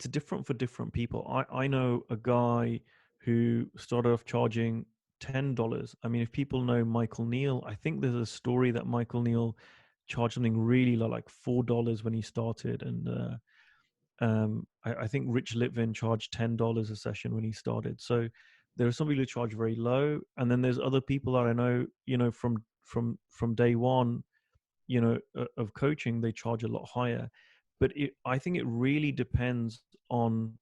it's different for different people. I know a guy who started off charging $10. I mean, if people know Michael Neal, I think there's a story that Michael Neal charged something really low, like $4 when he started, and I think Rich Litvin charged $10 a session when he started. So there are some people who charge very low, and then there's other people that I know, from day one, of coaching, they charge a lot higher. But I think it really depends on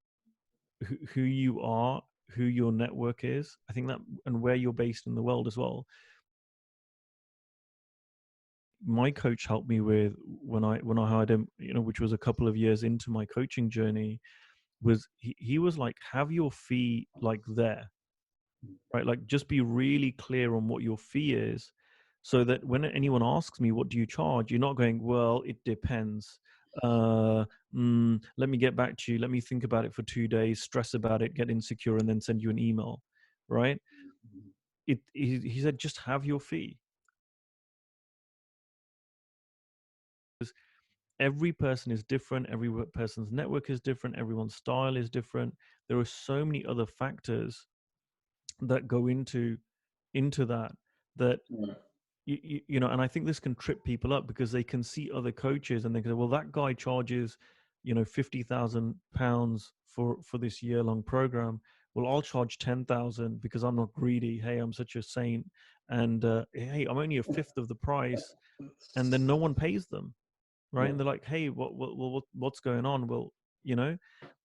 who you are, who your network is. I think that, and where you're based in the world as well. My coach helped me with when I hired him, which was a couple of years into my coaching journey, was he was like, have your fee like there, right? Like, just be really clear on what your fee is, so that when anyone asks me, what do you charge? You're not going, well, it depends. Let me get back to you. Let me think about it for 2 days, stress about it, get insecure, and then send you an email, right? He said, just have your fee. Every person is different. Every person's network is different. Everyone's style is different. There are so many other factors that go into that and I think this can trip people up, because they can see other coaches and they go, well, that guy charges £50,000 for this year-long program. Well, I'll charge 10,000 because I'm not greedy. Hey, I'm such a saint, and hey, I'm only a fifth of the price. And then no one pays them, right? And they're like, hey, what's going on? Well,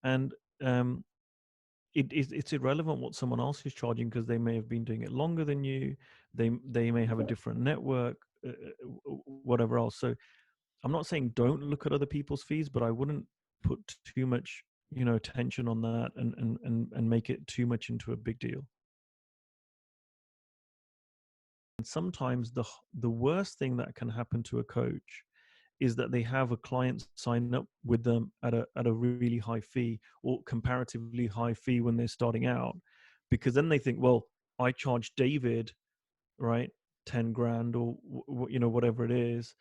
and it's irrelevant what someone else is charging, because they may have been doing it longer than you. They may have a different network, whatever else. So I'm not saying don't look at other people's fees, but I wouldn't put too much attention on that, and make it too much into a big deal. And sometimes the worst thing that can happen to a coach is that they have a client sign up with them at a really high fee, or comparatively high fee when they're starting out, because then they think, well, I charge David, right, 10 grand, or whatever it is,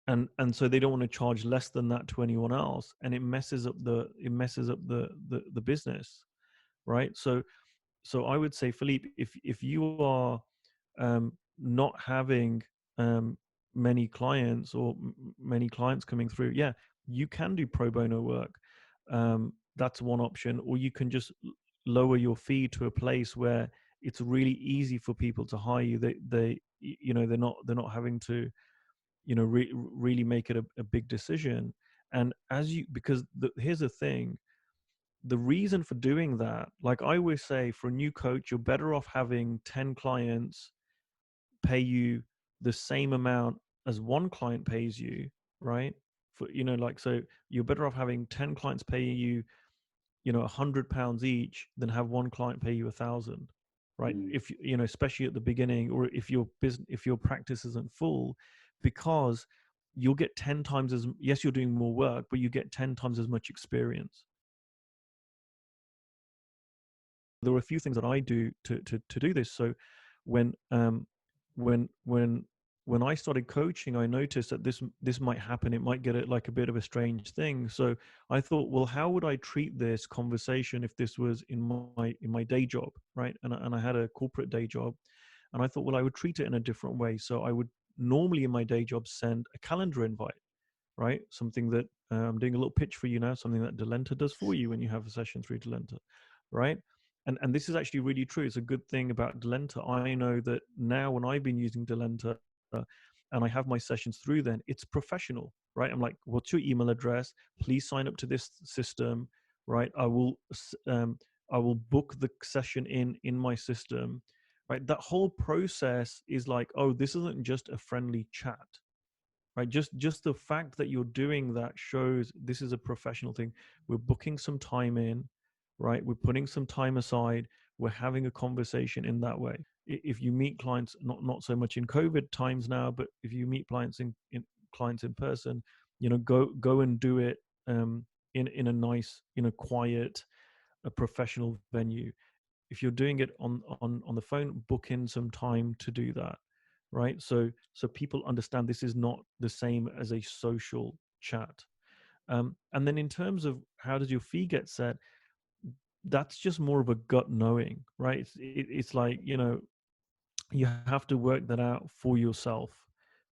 and so they don't want to charge less than that to anyone else, and it messes up the business, right? So I would say, Philippe, if you are not having many clients, or many clients coming through, yeah, you can do pro bono work. That's one option. Or you can just lower your fee to a place where it's really easy for people to hire you. They're not having to really make it a big decision. And because here's the thing, the reason for doing that, like I always say, for a new coach, you're better off having 10 clients pay you the same amount as one client pays you, right? So you're better off having 10 clients pay you, £100 each, than have one client pay you 1,000, right? If especially at the beginning, or if your practice isn't full, because you'll get 10 times as, yes, you're doing more work, but you get 10 times as much experience. There are a few things that I do to do this. So when when I started coaching, I noticed that this might happen. It might get like a bit of a strange thing. So I thought, well, how would I treat this conversation if this was in my day job, right? And I had a corporate day job, and I thought, well, I would treat it in a different way. So I would normally in my day job send a calendar invite, right? Something that I'm doing a little pitch for you now, something that Delenta does for you when you have a session through Delenta, right? And this is actually really true. It's a good thing about Delenta. I know that now when I've been using Delenta and I have my sessions through, then it's professional, right? I'm like, what's your email address? Please sign up to this system, right? I will book the session in my system, right? That whole process is like, oh, this isn't just a friendly chat, right? Just the fact that you're doing that shows this is a professional thing. We're booking some time in, right? We're putting some time aside. We're having a conversation in that way. If you meet clients, not so much in COVID times now, but if you meet clients in person, go and do it in a nice, quiet, a professional venue. If you're doing it on the phone, book in some time to do that, right? So people understand this is not the same as a social chat. And then in terms of how does your fee get set, that's just more of a gut knowing, right? It's like, you have to work that out for yourself,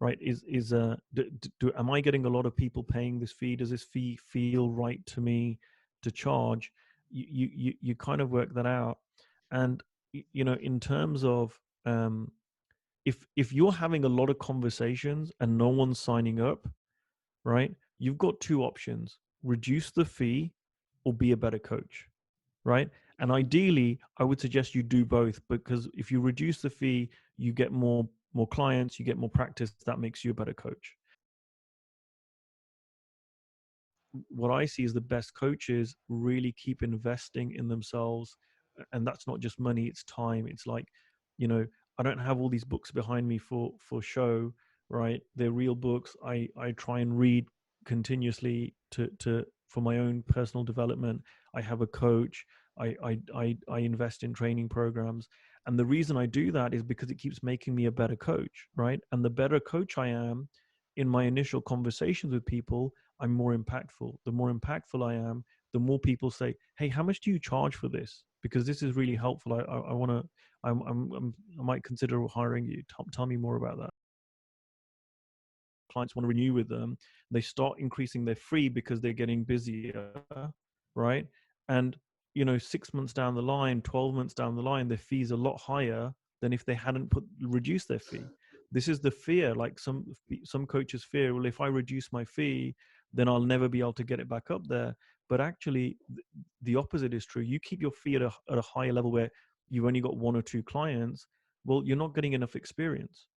right? Am I getting a lot of people paying this fee? Does this fee feel right to me to charge? You kind of work that out. And in terms of, if you're having a lot of conversations and no one's signing up, right, you've got two options: reduce the fee or be a better coach, right? And ideally, I would suggest you do both, because if you reduce the fee, you get more clients, you get more practice. That makes you a better coach. What I see is the best coaches really keep investing in themselves. And that's not just money, it's time. It's like, you know, I don't have all these books behind me for show, right? They're real books. I try and read continuously to for my own personal development. I have a coach. I invest in training programs. And the reason I do that is because it keeps making me a better coach, right? And the better coach I am in my initial conversations with people, I'm more impactful. The more impactful I am, the more people say, "Hey, how much do you charge for this? Because this is really helpful. I want to. I might consider hiring you. Tell me more about that." Clients want to renew with them, they start increasing their fee because they're getting busier, right? And 6 months down the line, 12 months down the line, their fees a lot higher than if they hadn't reduced their fee. This is the fear. Like some coaches fear, well, if I reduce my fee, then I'll never be able to get it back up there. But actually, the opposite is true. You keep your fee at a higher level where you've only got one or two clients. Well, you're not getting enough experience.